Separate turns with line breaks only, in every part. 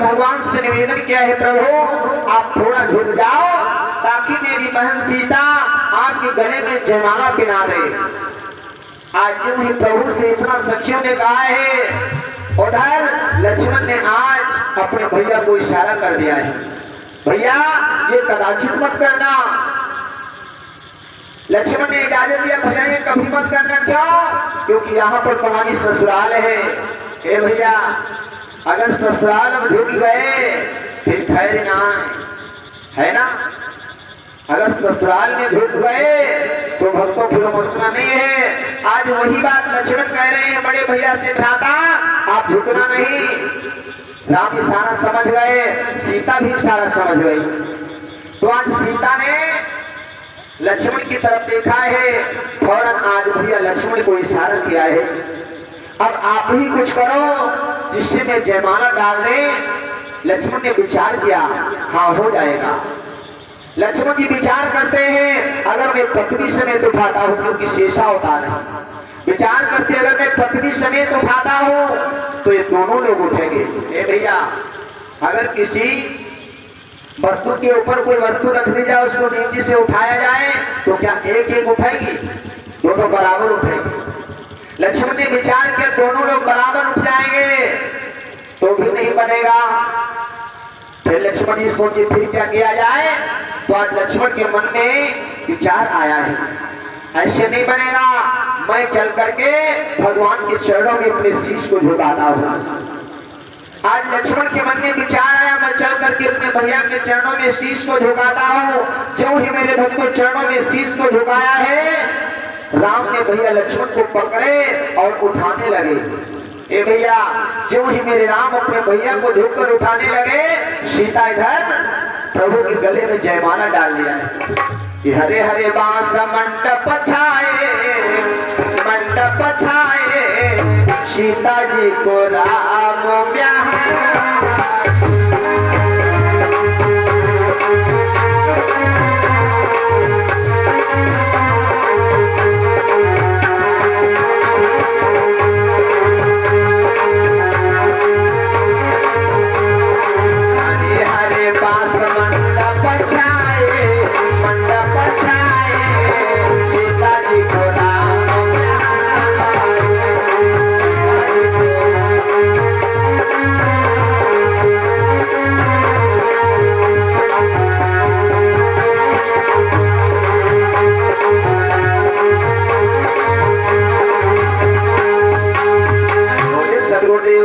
भगवान से निवेदन किया है, प्रभु आप थोड़ा झुक जाओ ताकि मेरी बहन सीता आपके गले में जयमाला पहना दे। आज यूं ही प्रभु से इतना सखियों ने कहा है, उधर लक्ष्मण ने आज अपने भैया को इशारा कर दिया है, भैया ये कदाचित मत करना। लक्ष्मण ने इजाजत दिया, भैया ये कभी मत करना। क्यों? क्योंकि यहाँ पर तुम्हारी ससुराल है। ए भैया अगर ससुराल में झुक गए फिर खैर ना है ना। अगर ससुराल में झुक गए तो भक्तों फिर मसला नहीं है। आज वही बात लक्ष्मण कह रहे हैं बड़े भैया से, भ्राता आप झुकना नहीं। राम इशारा समझ गए, सीता भी इशारा समझ गई। तो आज सीता ने लक्ष्मण की तरफ देखा है, फौरन आज भैया लक्ष्मण को इशारा किया है, अब आप ही कुछ करो जिससे मैं जयमाला डाल दे। लक्ष्मण ने विचार किया, हाँ हो जाएगा। लक्ष्मण जी विचार करते हैं, अगर मैं पत्नी समेत उठाता हूँ, क्योंकि शेषा होता नहीं, विचार करते अगर मैं पत्नी समेत उठाता हूँ तो ये दोनों लोग उठेंगे। ए भैया अगर किसी वस्तु के ऊपर कोई वस्तु रख दी जाए, उसको नीचे से उठाया जाए तो क्या एक एक उठेगी? दोनों बराबर उठेंगे। लक्ष्मण ने विचार किया दोनों लोग बराबर उठ जाएंगे तो भी नहीं बनेगा। फिर लक्ष्मण जी सोचे फिर क्या किया जाए। तो आज लक्ष्मण के मन में विचार आया है, ऐसे नहीं बनेगा, मैं चल करके भगवान के चरणों में अपने शीश को झुकाता हूँ। आज लक्ष्मण के मन में विचार आया, मैं चल करके अपने भैया के चरणों में शीश को झुकाता हूँ। जो ही मेरे भक्त को चरणों में शीश को झुकाया है, राम ने भैया लक्ष्मण को पकड़े और उठाने लगे। ए भैया जो ही मेरे राम अपने भैया को झुककर उठाने लगे, सीता इधर प्रभु के गले में जयमाला डाल दिया है। हरे हरे बांस मंडप छाए, सीता जी को राम ब्याह।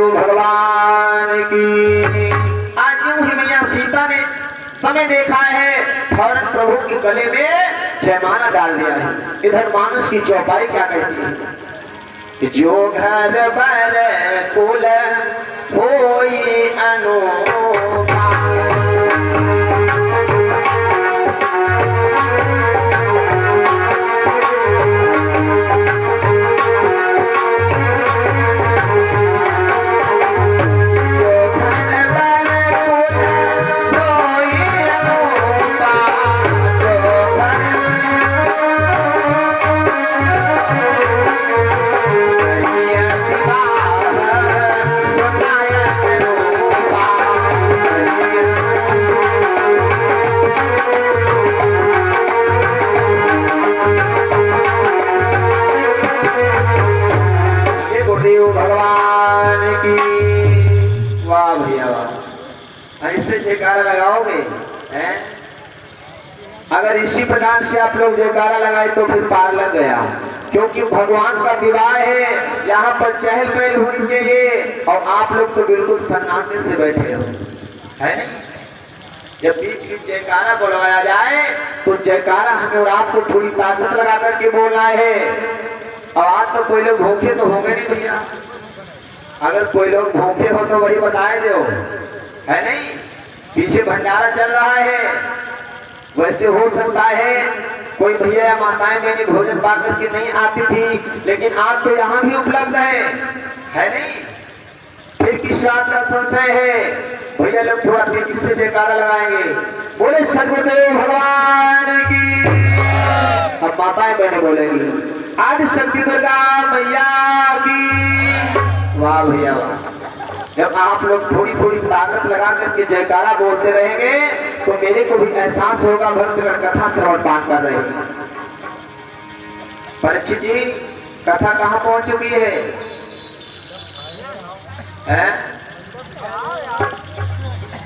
भगवान की। आज यूं ही मैया सीता ने समय देखा है, फौरन प्रभु के गले में जयमाला डाल दिया है। इधर मानुष की चौपाई क्या कहती है, जो घर बर कुल होई अनोखा। भगवान की। वाह भैया वाह, ऐसे जयकारा लगाओगे हैं? अगर इसी प्रकार से आप लोग जयकारा लगाए तो फिर पार लग गया, क्योंकि भगवान का विवाह है, यहाँ पर चहल पहल होनी चाहिए और आप लोग तो बिल्कुल सन्नाटे से बैठे हो, है नहीं? जब बीच की जयकारा बुलवाया जाए तो जयकारा हमें और आपको थोड़ी ताकत लगा करके बोलना है। और आज तो कोई लोग भूखे तो होंगे नहीं भैया, अगर कोई लोग भूखे हो तो वही बताए दो, है नहीं? पीछे भंडारा चल रहा है, वैसे हो सकता है कोई भैया या माताएं मैंने भोजन पा करके नहीं आती थी, लेकिन आज तो यहाँ भी उपलब्ध है नहीं? फिर किस बात का संशय है? भैया लोग थोड़ा तेजी से जयकारा लगाएंगे, बोले सदगुरुदेव भगवान की। अब माताएं बहने बोलेंगी आदि शक्ति दुर्गा मैया की। वाह भैया वाह। जब आप लोग थोड़ी थोड़ी ताकत लगा करके जयकारा बोलते रहेंगे तो मेरे को भी एहसास होगा भक्तगण कथा श्रवण पाठ कर रहे हैं। परीक्षित जी कथा कहाँ पहुंच चुकी है?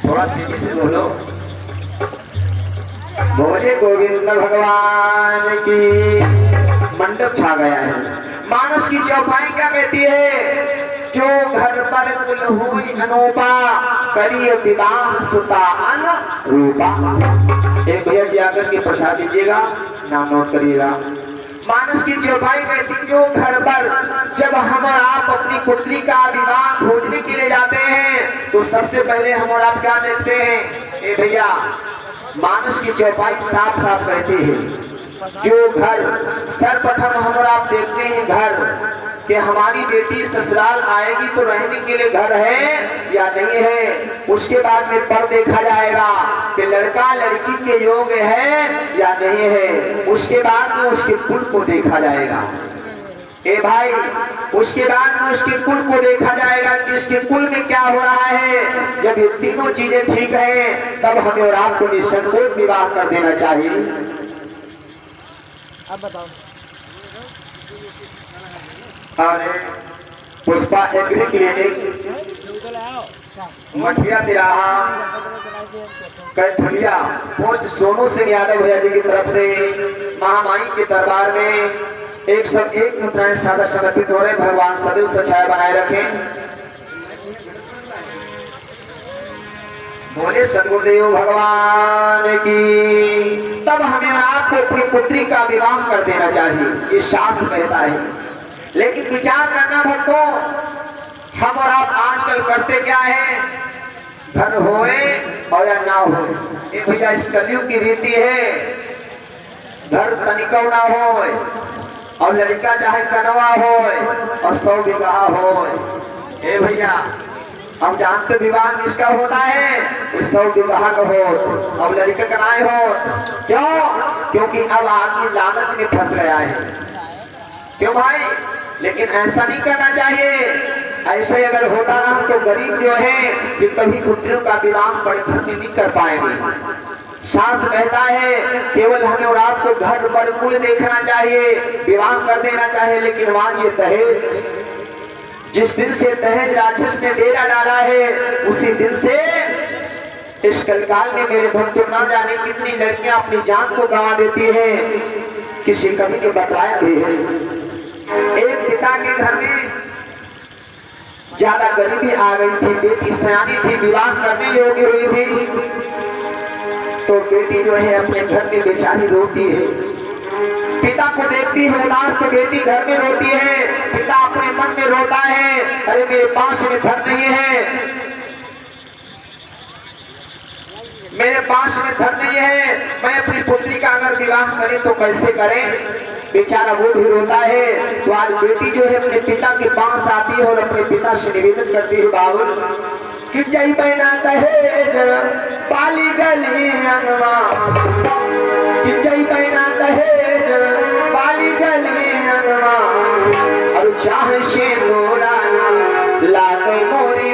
थोड़ा तेजी से बोलो। बोले गोविंद भगवान की। मंडप छा गया है। मानस की चौपाई क्या कहती है? जो घर पर कुल हुई अनूपा करिए विवाह सुता अनुरूपा। एक भैया जी आकर के प्रसाद दीजिएगा, नाम नोट करिएगा। मानस की चौपाई कहती जो घर पर जब हम और आप अपनी पुत्री का विवाह खोजने के लिए जाते हैं तो सबसे पहले हम और आप क्या देखते हैं? ए भैया मानस की चौपाई साफ साफ कहती है जो घर सर्वप्रथम हम और आप देखते हैं घर कि हमारी बेटी ससुराल आएगी तो रहने के लिए घर है या नहीं है। उसके बाद में पर देखा जाएगा कि लड़का लड़की के योग्य है या नहीं है। उसके बाद में उसके कुल को देखा जाएगा। ए भाई उसके बाद में उसके कुल को देखा जाएगा कि इसके कुल में क्या हो रहा है। जब ये तीनों चीजें ठीक है तब हमें और आपको निसंकोच विवाह कर देना चाहिए। अब बताओ। पुष्पा एग्री क्लिनिक मठिया तिराहा कैथलिया पोस्ट सोनू सिंह यादव भैया जी की तरफ से महामाई के दरबार में 101 मुद्राएं सादा समर्पित हो रहे। भगवान सदैव सच्चाई बनाए रखें। बोले सदगुरुदेव भगवान की। तब हमें आपको अपनी पुत्री का विवाह कर देना चाहिए, ये शास्त्र कहता है। लेकिन विचार करना भक्तों, हम और आप आजकल करते क्या है? घर होए और या ना हो, ये भैया इस कलयुग की रीति है। घर तनिको ना हो और लड़का चाहे कनवा हो और 100 बीघा हो। ए भैया हम जानते विवाह किसका होता है? 100 विवाह का हो और लड़का कनाए हो। क्यों? क्योंकि अब आदमी लालच में फंस गया है। क्यों भाई? लेकिन ऐसा नहीं करना चाहिए। ऐसे अगर होता ना तो गरीब जो है कि कभी पुत्रियों का विवाह बड़े घर में नहीं कर पाएंगे। शास्त्र कहता है केवल हमें और आपको घर पर कुल देखना चाहिए, विवाह कर देना चाहिए। लेकिन वहां ये दहेज, जिस दिन से दहेज राक्षस ने डेरा डाला है उसी दिन से इस कलकाल में मेरे भक्तों ना जाने कितनी लड़कियां अपनी जान को गंवा देती है। किसी कवि ने बताया भी है एक पिता के घर में ज्यादा गरीबी आ गई थी, बेटी सयानी थी, विवाह करने योग्य हुई थी तो बेटी जो है अपने घर में बेचारी रोती है। पिता को देखती है उदास तो बेटी घर में रोती है। पिता अपने मन में रोता है, अरे मेरे पास में धन नहीं है, मेरे पास में धन नहीं है, मैं अपनी पुत्री का अगर विवाह करें तो कैसे करें? बेचारा वो भी रोता है। तो आज बेटी जो है अपने पिता के पास आती है और अपने पिता से निवेदन करती है बाबू कि जय बहना दहेज पाली गली अंगवा, कि जय बहना दहेज पाली गली अंगवा और चाहे से तोरा लागे मोरी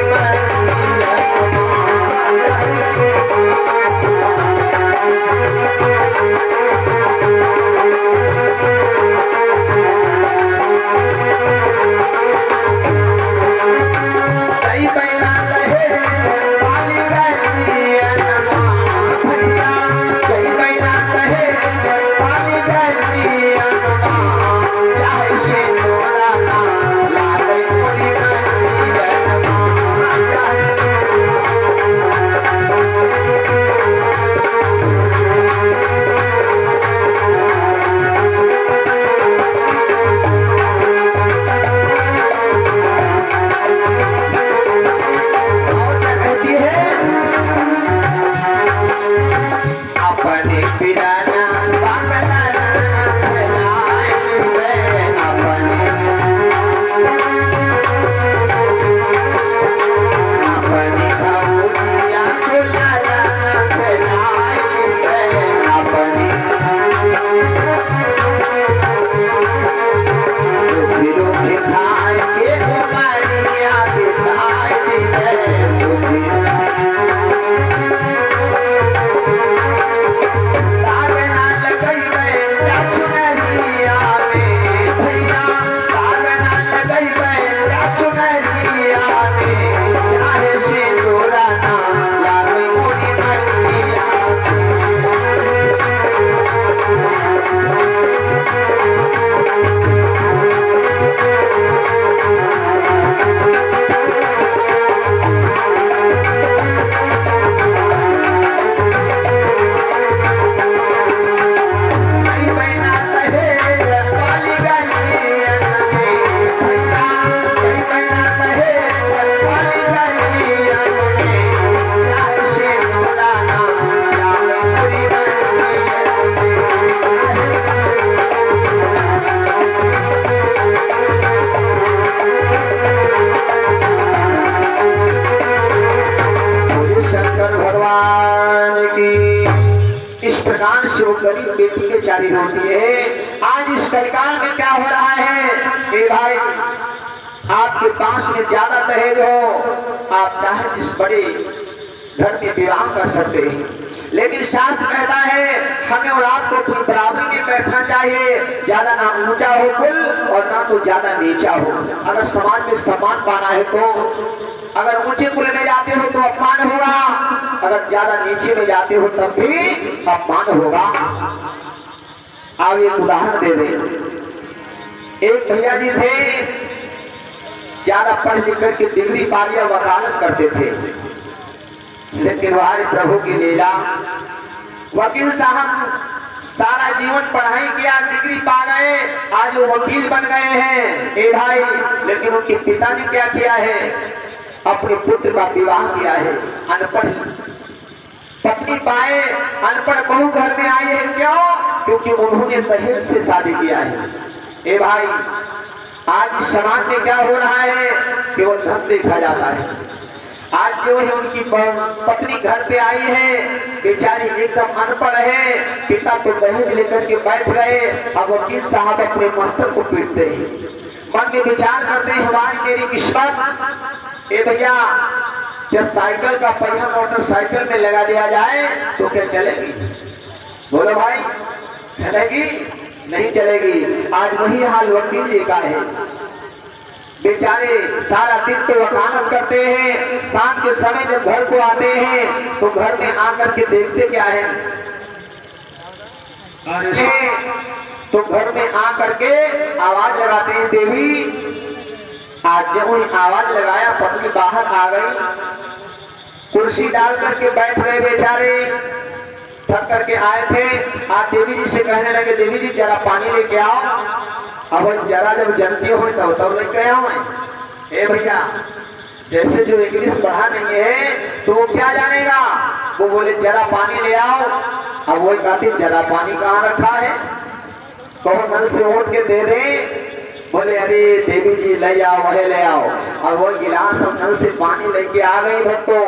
गरीब बेटी के चारी रोटी है। आज इस कलिकाल में क्या हो रहा है, ए भाई, आपके पास में ज्यादा दहेज हो, आप चाहे जिस बड़े घर में विवाह कर सकते हैं, लेकिन शास्त्र कहता है हमें और आपको अपनी बराबरी में बैठना चाहिए। ज्यादा ना ऊंचा हो कुल और ना तो ज्यादा नीचा हो। अगर समाज में सम्मान पाना है तो अगर ऊंचे कुल में जाते हो तो अपमान होगा, अगर ज्यादा नीचे में जाते हो तब भी अपमान होगा। आप एक उदाहरण दे दें। एक भैया जी थे, ज्यादा पढ़ लिख करके डिग्री पा लिया, वकालत करते थे, लेकिन हमारे प्रभु की लीला, वकील साहब सारा जीवन पढ़ाई किया, डिग्री पा गए, आज वो वकील बन गए हैं, ए भाई, लेकिन उनके पिता ने क्या किया है, अपने पुत्र का विवाह किया है। अनपढ़ पत्नी पाए, अनपढ़ बहू घर में आई है, क्यों? क्योंकि उन्होंने दहेज से शादी किया है। ए भाई, आज इस समाज में क्या हो रहा है कि वो धन देखा जाता है। आज जो है उनकी पत्नी घर पे आई है, बेचारी एकदम अनपढ़ है, पिता तो दहेज लेकर के बैठ गए, अब वकील साहब अपने मस्तक को पीटते हैं, मन में विचार करते हैं हमारी मेरी किस्मत। ए भैया, जब साइकिल का पहिया मोटरसाइकिल में लगा दिया जाए तो क्या चलेगी? बोलो भाई, चलेगी? नहीं चलेगी। आज वही हाल वकील जी का है। बेचारे सारा दिन तो वकालत करते हैं, शाम के समय जब घर को आते हैं तो घर में आकर के देखते क्या है, तो घर में आकर के आवाज लगाते हैं, देवी। आज जब उन्हें आवाज लगाया, पत्नी बाहर आ गई, कुर्सी डाल करके बैठ गए, बेचारे थक करके आए थे। आज देवी जी से कहने लगे, देवी जी जरा पानी लेके आओ। अब जरा जब जनती हो तब लेके आया हूं। ए भैया, जैसे जो इंग्लिश पढ़ा नहीं है तो वो क्या जानेगा, वो बोले जरा पानी ले आओ। अब वो कहती जरा पानी कहाँ रखा है, कहो नल से उठ के दे दे। बोले अरे देवी जी ले आओ, वह ले आओ। और वो गिलास हम नल से पानी लेके आ गए। भक्तों,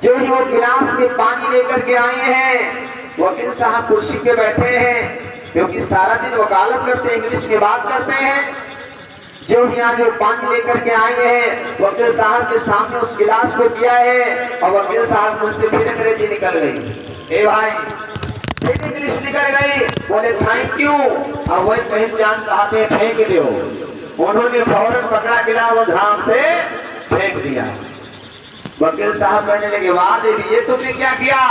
जो ही वो गिलास में पानी लेकर के आए हैं, वकील साहब कुर्सी पे बैठे हैं, क्योंकि सारा दिन वकालत करते हैं, इंग्लिश में बात करते हैं। जो यहाँ जो पानी लेकर के आए हैं, वकील साहब के सामने उस गिलास को दिया है, और वकील साहब मुझसे फिर अंग्रेजी निकल गई। ए भाई, फिर इंग्लिश निकल गई। बोले थैंक यू। अब वही कहीं जान चाहते हैं फेंक दो। उन्होंने फौरन पकड़ा गिलास वो धाम से फेंक दिया। वकील साहब कहने लगे, वाह देवी, ये तुमने क्या किया?